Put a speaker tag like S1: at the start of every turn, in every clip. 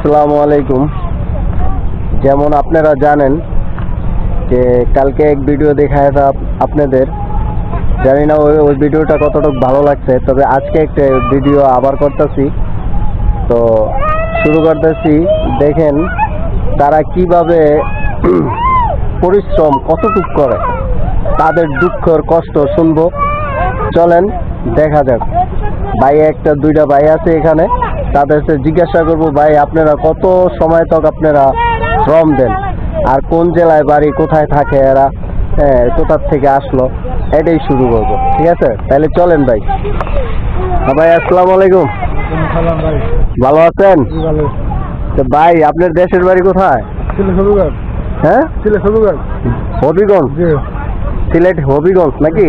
S1: আসসালামু আলাইকুম। যেমন আপনারা জানেন যে কালকে এক ভিডিও দেখায় আপনাদের, জানি না ওই ভিডিওটা কতটুকু ভালো লাগছে, তবে আজকে একটা ভিডিও আবার করতেছি। তো শুরু করতেছি, দেখেন তারা কিভাবে পরিশ্রম কতটুক করে, তাদের দুঃখের কষ্ট শুনবো। চলেন দেখা যাক। ভাই একটা দুইটা ভাই আছে এখানে, তাদেরকে জিজ্ঞাসা করবো, ভাই আপনারা কত সময় তক আপনারা শ্রম দেন, আর কোন জেলায় বাড়ি, কোথায় থাকে এরা, কোথার থেকে আসলো, এটাই শুরু করবো। ঠিক আছে, তাহলে চলেন ভাই। ভাই আসসালামু আলাইকুম। ভালো আছেন? তো ভাই আপনার দেশের বাড়ি কোথায়? হ্যাঁ, হবিগঞ্জ। সিলেট হবিগঞ্জ নাকি?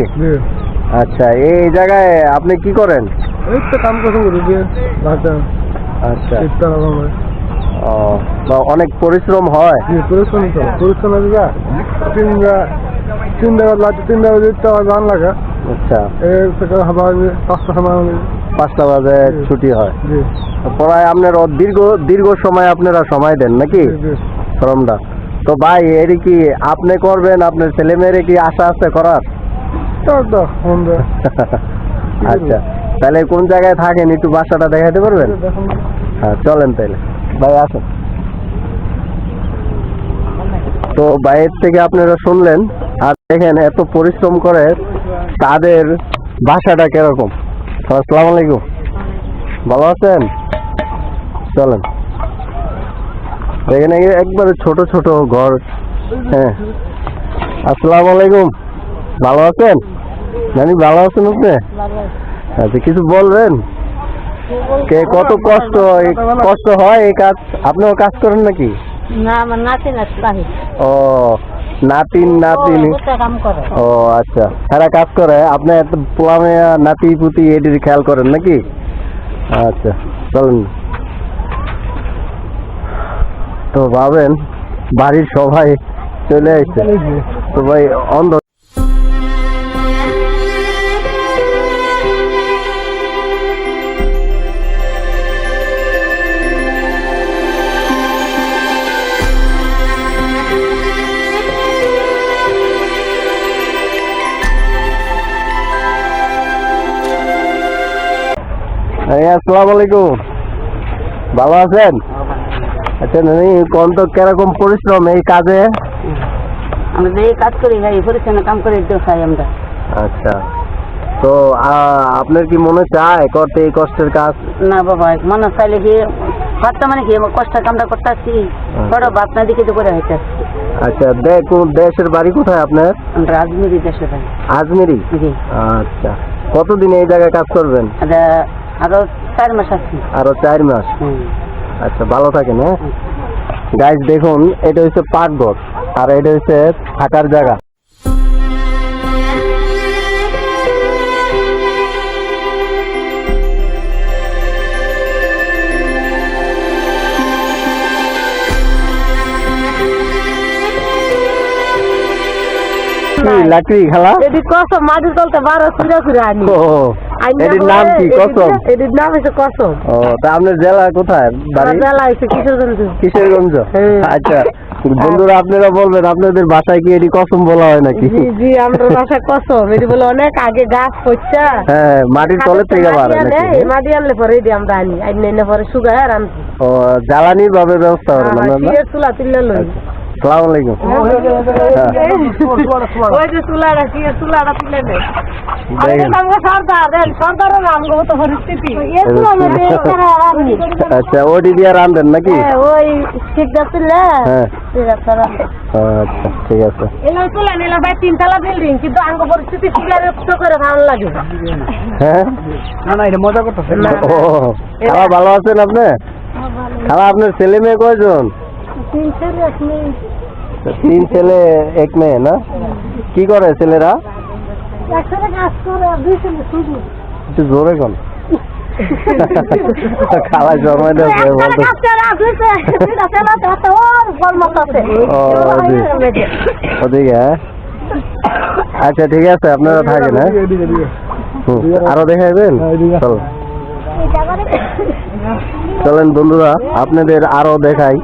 S1: আচ্ছা, এই জায়গায় আপনি কি করেন?
S2: কাম করি।
S1: আচ্ছা, তো অনেক পরিশ্রম হয়। আচ্ছা, 5টা বাজে ছুটি হয়। প্রায় আপনার দীর্ঘ সময় আপনারা সময় দেন নাকি শ্রমটা? তো ভাই এর কি আপনি করবেন, আপনার ছেলে মেয়ের কি আশা আছে করার? আচ্ছা, তাহলে কোন জায়গায় থাকেন একটু বাসাটা দেখাতে পারবেন? হ্যাঁ চলেন তাহলে ভাই, আসেন। তো ভাইয়ের থেকে আপনারা শুনলেন, আর দেখেন এত পরিশ্রম করে, তাদের বাসাটা কিরকম। আসসালামু আলাইকুম, ভালো আছেন? চলেন, এখানে একবারে ছোট ছোট ঘর। হ্যাঁ, আসসালামু আলাইকুম, ভালো আছেন? জানি ভালো আছেন আপনি? আচ্ছা, কিছু বলবেন? কত কষ্ট হয় এই কাজ? আপনিও কাজ করেন নাকি?
S3: না, আমার নাতিন আছে।
S1: ও, নাতিন। ও আচ্ছা, সারা কাজ করে, আপনি পোলামে নাতি পুতি এটির খেয়াল করেন নাকি? আচ্ছা চলেন। তো ভাবেন বাড়ির সবাই চলে আসছে, তো ভাই অন্ধ। আসসালামু আলাইকুম, ভালো আছেন? আচ্ছা, কোন তো কিরকম পরিশ্রম এই কাজে?
S3: আমরা এই কাজ করি ভাই, পরিশ্রম কাম করে খাই আমরা।
S1: আচ্ছা, তো আপনার কি মনে চায় করতে এই কষ্টের কাজ?
S3: না বাবা, মনে চাইলে কি করতে, মানে কি কষ্টের কামটা করতেছি, বড় আপনার দিকে তো করে হইতে।
S1: আচ্ছা, দেশের বাড়ি কোথায় আপনার?
S3: আমরা আজমিরি দেশে ভাই।
S1: আজমিরি? আচ্ছা, কতদিন এই জায়গায় কাজ করবেন?
S3: আরো 4 মাস আছে।
S1: আরো 4 মাস? আচ্ছা, ভালো থাকেন। হ্যাঁ গাইস, দেখুন এটা হচ্ছে পাকঘর, আর এটা হচ্ছে থাকার জায়গা। লাকড়ি খালা
S3: কসম, মাটির তলতে 12 চুরা আনি।
S1: এটির নাম কি? কসম?
S3: এটির নাম হচ্ছে কসম।
S1: ও, তা আপনার জেলা কোথায়?
S3: জেলা হচ্ছে কিশোরগঞ্জ।
S1: কিশোরগঞ্জ? আচ্ছা বন্ধুরা, আপনারা বলবেন আপনাদের বাসায় কি এটি কসম বলা হয় নাকি?
S3: জি, আমাদের বাসায় কসম। এটি বলে অনেক আগে গাছ হচ্ছে,
S1: হ্যাঁ মাটির তলের থেকে বার হয় নাকি?
S3: মাটি আনলে পরে এটি আমরা আনি, আইনে পরে শুকায় আর আনছি।
S1: ও, জ্বালানির ভাবে ব্যবস্থা করেন আপনারা?
S3: চুলা তুললে লই।
S1: আসসালামু আলাইকুম।
S3: ওই যে চুলাটা তুলে নেই।
S1: আচ্ছা, ওটি দিয়ে রান্ধেন নাকি?
S3: ওই ঠিকটা তুললে।
S1: আচ্ছা ঠিক আছে।
S3: তুলে নিলাম ভাই, 3 তলা বিল্ডিং, কিন্তু আঙ্গ পরিস্থিতি করে ভালো লাগে।
S1: হ্যাঁ, না এটা মজা করতেছে। ও, খালা ভালো আছেন আপনি? খালা, আপনার ছেলে মেয়ে কয়জন? 3 ছেলে 1 মেয়ে না? কি করে ছেলেরা? একটু জোরে কোন খালা জন্মাই দেবে বলতে। ওদিকে? আচ্ছা ঠিক আছে, আপনারা থাকেন। হ্যাঁ, আরো দেখাবেন? চলো। চলেন বন্ধুরা আপনাদের আরো দেখাই।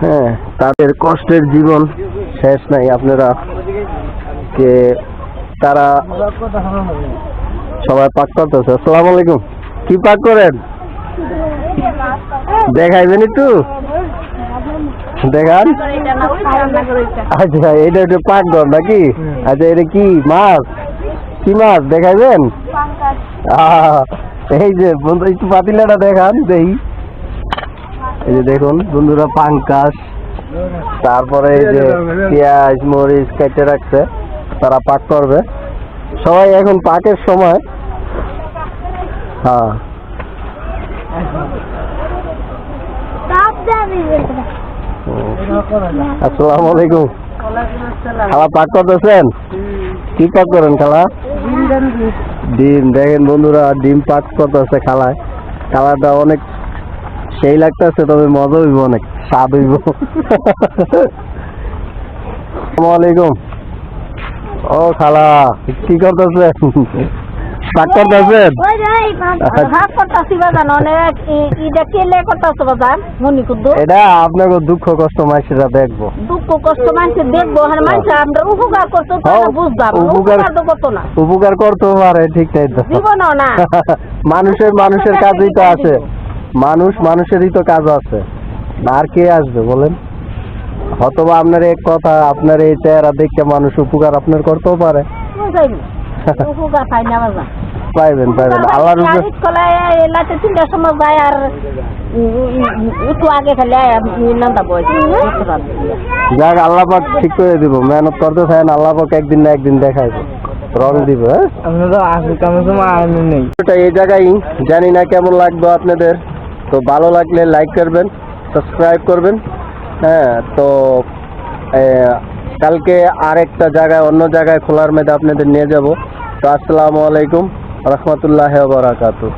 S1: হ্যাঁ, তাদের কষ্টের জীবন শেষ নাই। আপনারা কে তারা সবাই পাক করতেছে। আসসালামু আলাইকুম। কি পাক করেন দেখাইবেন একটু, দেখান। আচ্ছা, এটা একটু পাক ঘর নাকি? আচ্ছা, এটা কি মাছ? কি মাছ দেখাইবেন? এই যে বন্ধু একটু পাতিলাটা দেখান দেই। এই যে দেখুন বন্ধুরা, পাঙ্কাশ, তারপরে এই যে পেঁয়াজ মরিচ কেটে রাখছে, তারা পাক করবে। সবাই এখন পাকের সময়। হ্যাঁ, আসসালামু আলাইকুম। খালা পাক করতেছেন? কি পাক করেন খালা? ডিম। দেখেন বন্ধুরা, ডিম পাক করতেছে খালায়। খালাটা অনেক সেই লাগতেছে, তবে মজা হইব, অনেক স্বাদ হইব। আসসালামু আলাইকুম। ও খালা, কি করতেছেন? পাক করতেছেন? এটা আপনাকে দুঃখ কষ্ট মানুষেরা দেখবো।
S3: দুঃখ কষ্ট মানুষের দেখবো, আমরা উপকার করতে বুঝতাম,
S1: উপকার করতেও পারে, ঠিক তাই তো।
S3: জীবনও না
S1: মানুষের কাজই তো আছে, মানুষেরই তো কাজ আছে। আর কে আসবে বলেন? হয়তোবা আপনার এক কথা, আপনার এই চেহারা দেখে মানুষ উপকার আপনার করতেও পারে।
S3: উপকার পাই না বাবা।
S1: পাইবেন আল্লাহর উপরে।
S3: 3টার সময় যায়, আর একটু আগে খালি নামটা বয়স।
S1: যাক, আল্লাহ পাক ঠিক করে দিব। মেহনত করতে থাকেন, আল্লাহ পাক একদিন না একদিন দেখাইব, রং দিব। এই জায়গায় জানি না কেমন লাগবে আপনাদের। তো ভালো লাগলে লাইক করবেন, সাবস্ক্রাইব করবেন। হ্যাঁ, তো কালকে আরেকটা জায়গায়, অন্য জায়গায় খোলার মধ্যে আপনাদের নিয়ে যাব। তো আসসালামু আলাইকুম রহমতুল্লাহ বারাকাতুহু।